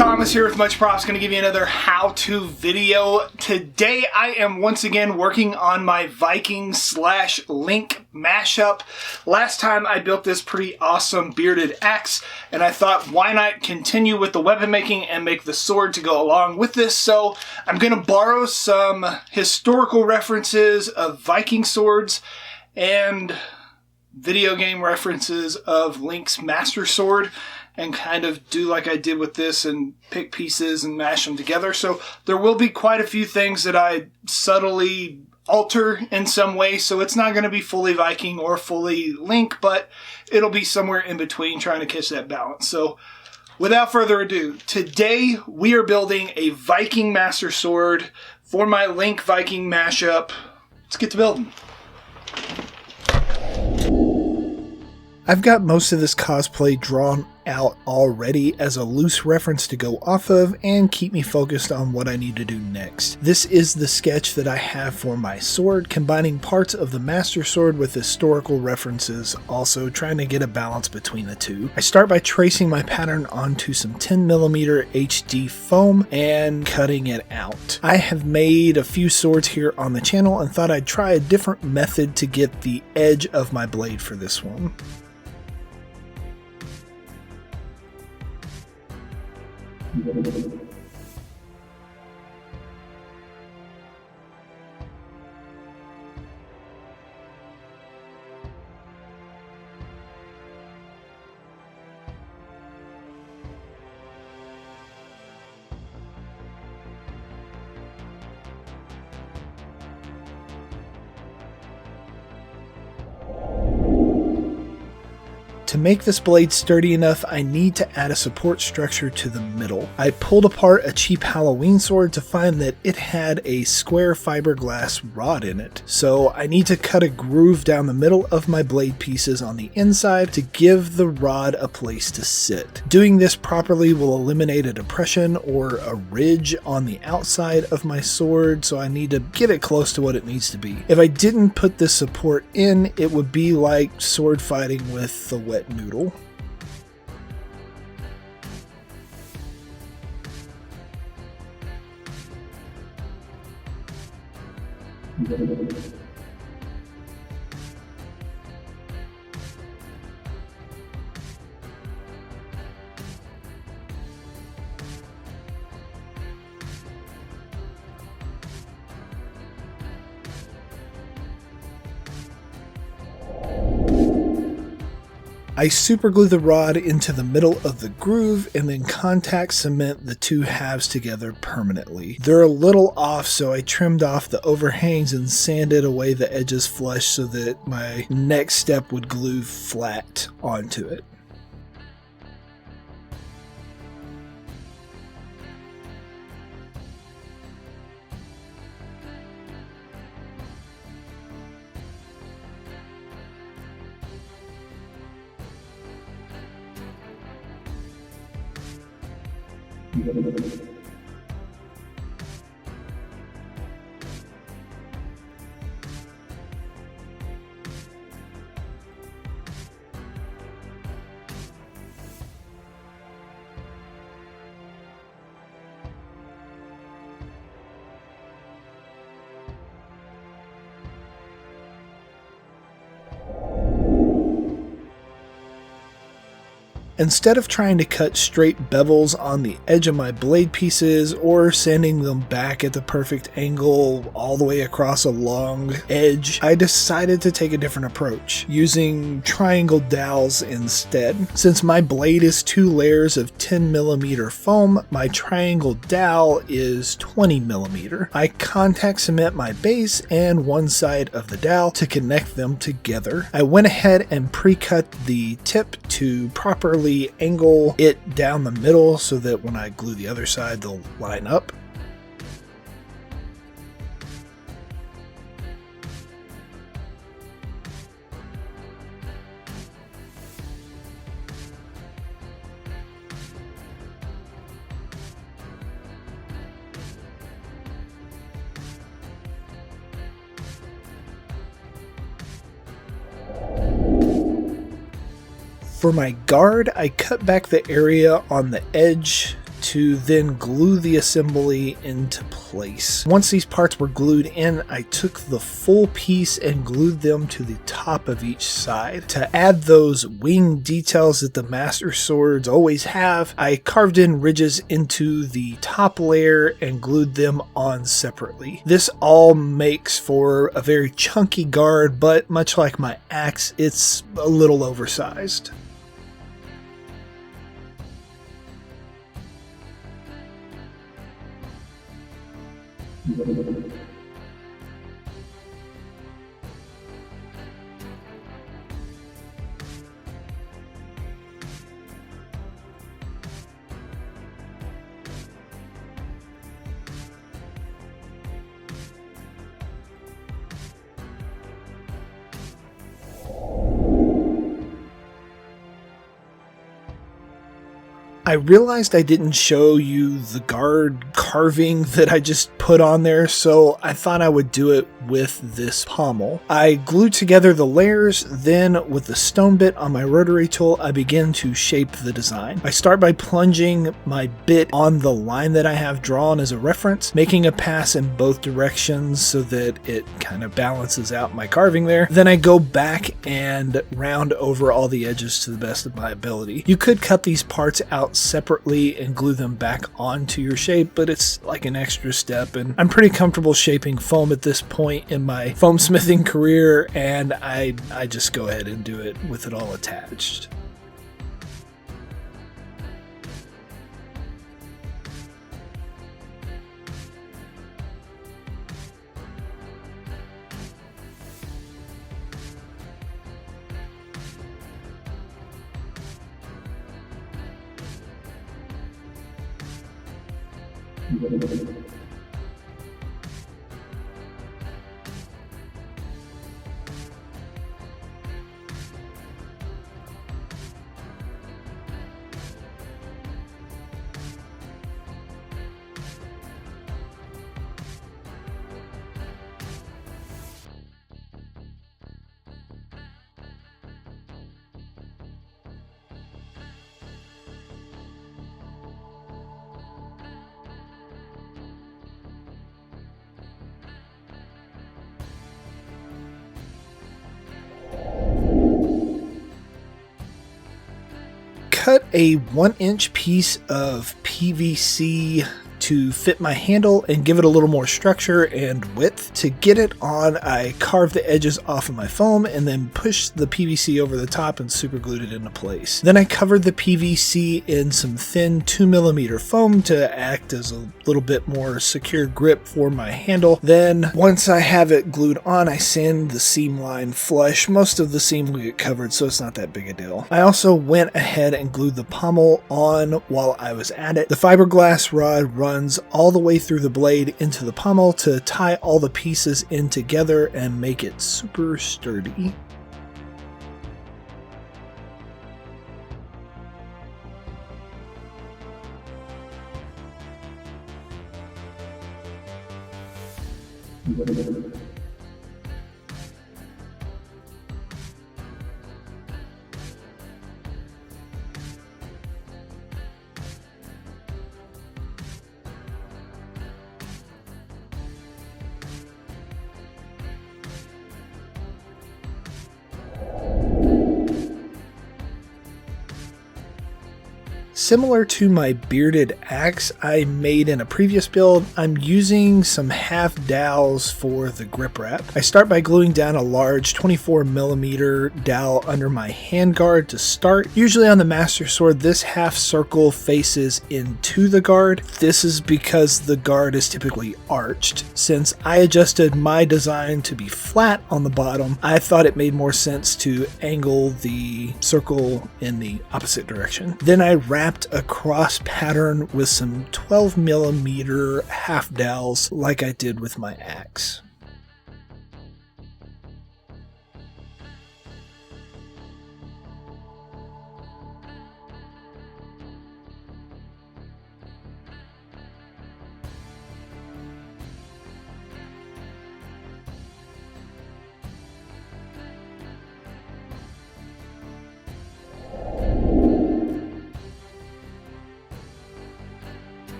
Thomas here with Much Props, going to give you another how-to video. Today I am once again working on my Viking / Link mashup. Last time I built this pretty awesome bearded axe, and I thought why not continue with the weapon making and make the sword to go along with this. So I'm going to borrow some historical references of Viking swords and video game references of Link's Master Sword, and kind of do like I did with this and pick pieces and mash them together. So there will be quite a few things that I subtly alter in some way. So it's not going to be fully Viking or fully Link, but it'll be somewhere in between, trying to catch that balance. So without further ado, today we are building a Viking Master Sword for my Link Viking mashup. Let's get to building. I've got most of this cosplay drawn out already as a loose reference to go off of and keep me focused on what I need to do next. This is the sketch that I have for my sword, combining parts of the Master Sword with historical references, also trying to get a balance between the two. I start by tracing my pattern onto some 10mm HD foam and cutting it out. I have made a few swords here on the channel and thought I'd try a different method to get the edge of my blade for this one. To make this blade sturdy enough, I need to add a support structure to the middle. I pulled apart a cheap Halloween sword to find that it had a square fiberglass rod in it. So I need to cut a groove down the middle of my blade pieces on the inside to give the rod a place to sit. Doing this properly will eliminate a depression or a ridge on the outside of my sword, so I need to get it close to what it needs to be. If I didn't put this support in, it would be like sword fighting with the wet noodle. I superglue the rod into the middle of the groove and then contact cement the two halves together permanently. They're a little off, so I trimmed off the overhangs and sanded away the edges flush so that my next step would glue flat onto it. Instead of trying to cut straight bevels on the edge of my blade pieces or sanding them back at the perfect angle all the way across a long edge, I decided to take a different approach, using triangle dowels instead. Since my blade is 2 layers of 10mm foam, my triangle dowel is 20mm. I contact cement my base and one side of the dowel to connect them together. I went ahead and pre-cut the tip to properly angle it down the middle so that when I glue the other side they'll line up. For my guard, I cut back the area on the edge to then glue the assembly into place. Once these parts were glued in, I took the full piece and glued them to the top of each side. To add those wing details that the Master Swords always have, I carved in ridges into the top layer and glued them on separately. This all makes for a very chunky guard, but much like my axe, it's a little oversized. I realized I didn't show you the guard carving that I just put on there, so I thought I would do it with this pommel. I glued together the layers, then with the stone bit on my rotary tool, I begin to shape the design. I start by plunging my bit on the line that I have drawn as a reference, making a pass in both directions so that it kind of balances out my carving there. Then I go back and round over all the edges to the best of my ability. You could cut these parts out separately and glue them back onto your shape, but it's like an extra step, and I'm pretty comfortable shaping foam at this point in my foam smithing career, and I just go ahead and do it with it all attached. Cut a 1-inch piece of PVC to fit my handle and give it a little more structure and width. To get it on, I carved the edges off of my foam and then pushed the PVC over the top and super glued it into place. Then I covered the PVC in some thin 2mm foam to act as a little bit more secure grip for my handle. Then once I have it glued on, I sand the seam line flush. Most of the seam will get covered, so it's not that big a deal. I also went ahead and glued the pommel on while I was at it. The fiberglass rod runs all the way through the blade into the pommel to tie all the pieces in together and make it super sturdy. Similar to my bearded axe I made in a previous build, I'm using some half dowels for the grip wrap. I start by gluing down a large 24mm dowel under my handguard to start. Usually on the Master Sword, this half circle faces into the guard. This is because the guard is typically arched. Since I adjusted my design to be flat on the bottom, I thought it made more sense to angle the circle in the opposite direction. Then I wrapped a cross pattern with some 12mm half dowels like I did with my axe.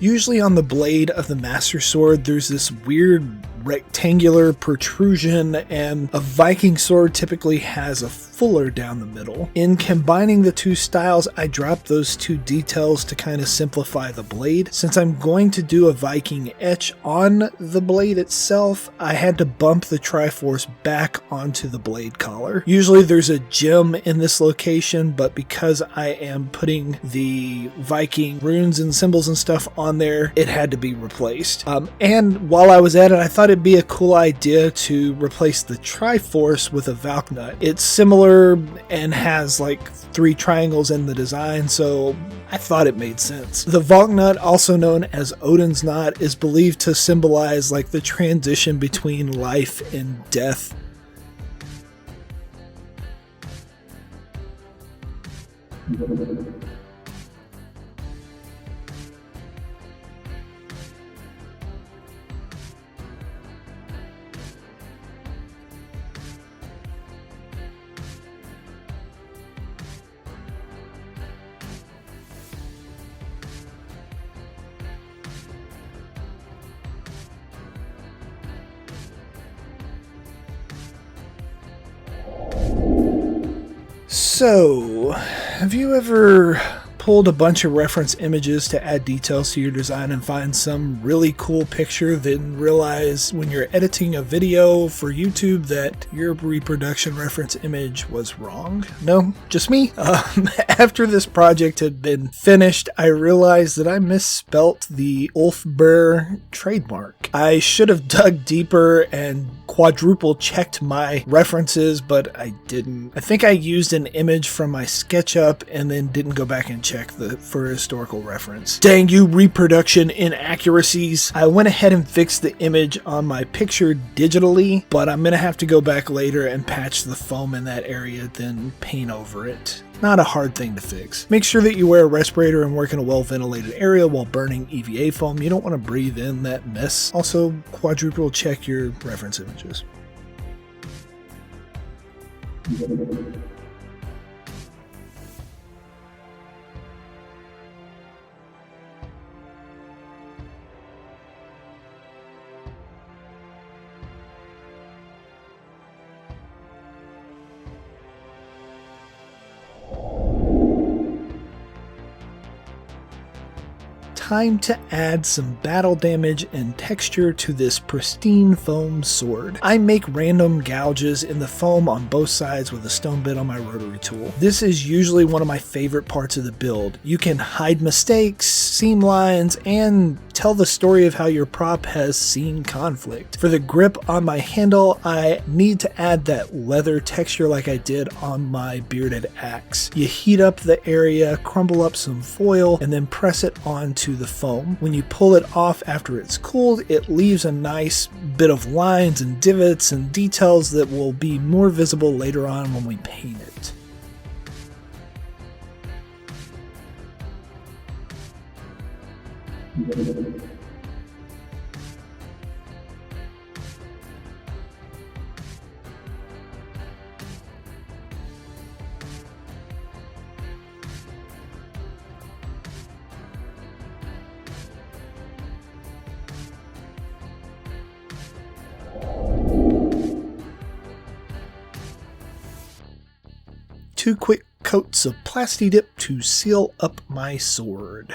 Usually on the blade of the Master Sword, there's this weird rectangular protrusion, and a Viking sword typically has a fuller down the middle. In combining the two styles, I dropped those two details to kind of simplify the blade. Since I'm going to do a Viking etch on the blade itself, I had to bump the Triforce back onto the blade collar. Usually there's a gem in this location, but because I am putting the Viking runes and symbols and stuff on there, it had to be replaced. And while I was at it, I thought it'd be a cool idea to replace the Triforce with a Valknut. It's similar and has like 3 triangles in the design, so I thought it made sense. The Valknut, also known as Odin's Knot, is believed to symbolize like the transition between life and death. So, have you ever pulled a bunch of reference images to add details to your design and find some really cool picture, then realize when you're editing a video for YouTube that your reproduction reference image was wrong? No, just me. After this project had been finished, I realized that I misspelt the Ulfber trademark. I should have dug deeper and quadruple checked my references, but I didn't. I think I used an image from my SketchUp and then didn't go back and check for historical reference. Dang you reproduction inaccuracies. I went ahead and fixed the image on my picture digitally, but I'm gonna have to go back later and patch the foam in that area, then paint over it. Not a hard thing to fix. Make sure that you wear a respirator and work in a well-ventilated area while burning EVA foam. You don't want to breathe in that mess. Also, quadruple check your reference images. Time to add some battle damage and texture to this pristine foam sword. I make random gouges in the foam on both sides with a stone bit on my rotary tool. This is usually one of my favorite parts of the build. You can hide mistakes, seam lines, and tell the story of how your prop has seen conflict. For the grip on my handle, I need to add that leather texture like I did on my bearded axe. You heat up the area, crumble up some foil, and then press it onto the foam. When you pull it off after it's cooled, it leaves a nice bit of lines and divots and details that will be more visible later on when we paint it. Two quick coats of Plasti Dip to seal up my sword.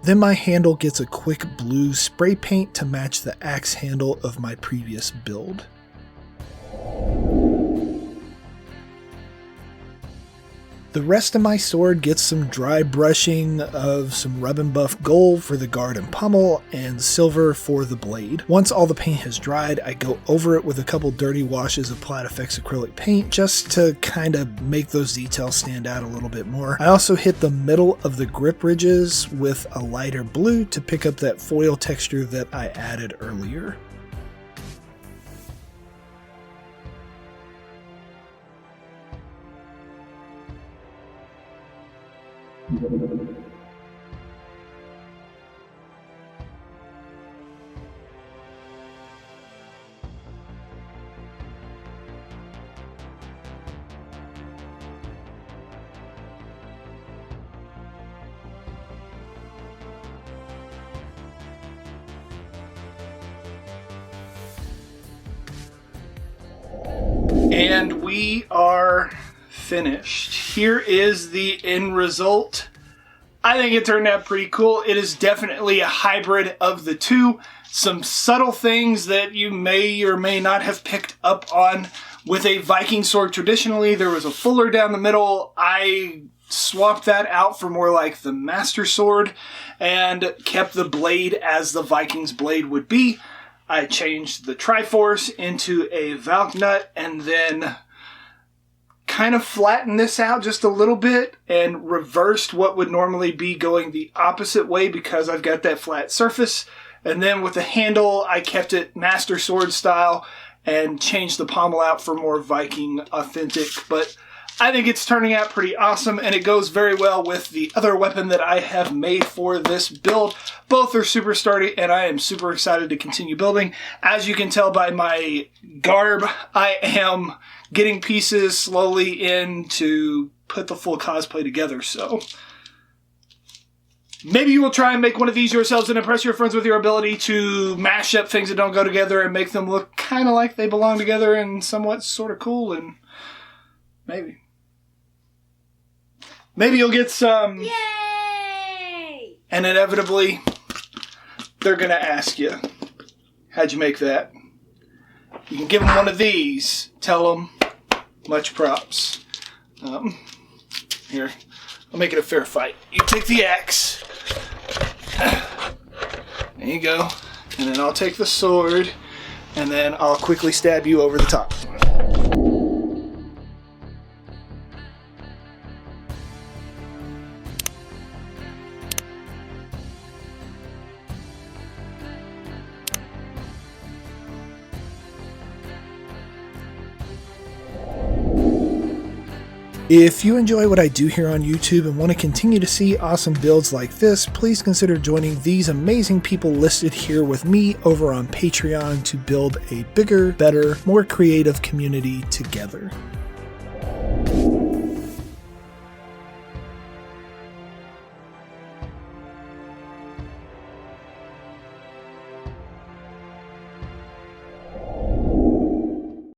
Then my handle gets a quick blue spray paint to match the axe handle of my previous build. The rest of my sword gets some dry brushing of some rub and buff gold for the guard and pommel and silver for the blade. Once all the paint has dried, I go over it with a couple dirty washes of Plat Effects acrylic paint just to kind of make those details stand out a little bit more. I also hit the middle of the grip ridges with a lighter blue to pick up that foil texture that I added earlier. And we are finished. Here is the end result. I think it turned out pretty cool. It is definitely a hybrid of the two. Some subtle things that you may or may not have picked up on. With a Viking sword, traditionally there was a fuller down the middle. I swapped that out for more like the Master Sword and kept the blade as the Viking's blade would be. I changed the Triforce into a Valk nut and then kind of flattened this out just a little bit and reversed what would normally be going the opposite way because I've got that flat surface. And then with the handle, I kept it Master Sword style and changed the pommel out for more Viking authentic. But I think it's turning out pretty awesome, and it goes very well with the other weapon that I have made for this build. Both are super sturdy, and I am super excited to continue building. As you can tell by my garb, I am getting pieces slowly in to put the full cosplay together, so maybe you will try and make one of these yourselves and impress your friends with your ability to mash up things that don't go together and make them look kind of like they belong together and somewhat sort of cool, and maybe you'll get some. Yay! And inevitably, they're going to ask you, how'd you make that? You can give them one of these. Tell them, much props. Here, I'll make it a fair fight. You take the axe. There you go. And then I'll take the sword, and then I'll quickly stab you over the top. If you enjoy what I do here on YouTube and want to continue to see awesome builds like this, please consider joining these amazing people listed here with me over on Patreon to build a bigger, better, more creative community together.